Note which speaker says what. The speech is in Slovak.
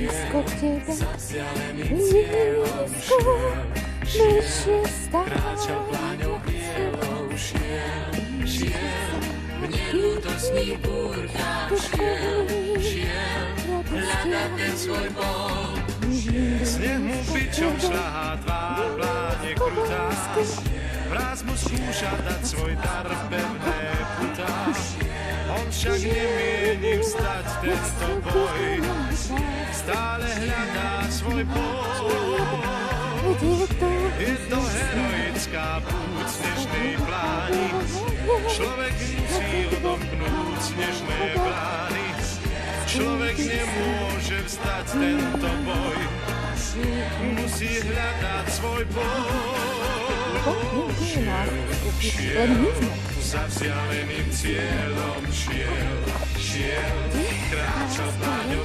Speaker 1: blízko k tebe,
Speaker 2: vzdialeným cieľom šiel,
Speaker 1: bližšie stále.
Speaker 2: kráčal pláňou bielou, šiel, mne ľútostný búrkám šiel, hľadať ten svoj bol.
Speaker 3: Sneh mu bičom šľahá tvár, vládne krutá, vraz mu skúša dať svoj dar v pevné putá. On však nemieni vstať tento boj, stále hľadá svoj boj. Je to heroická púť snežnej pláni, človek musí odomknúť snežné brány. Človek nemôže vstať tento boj, musí hľadať svoj boj. Šiel, za vzdialeným cieľom šiel, kráčal pláňou.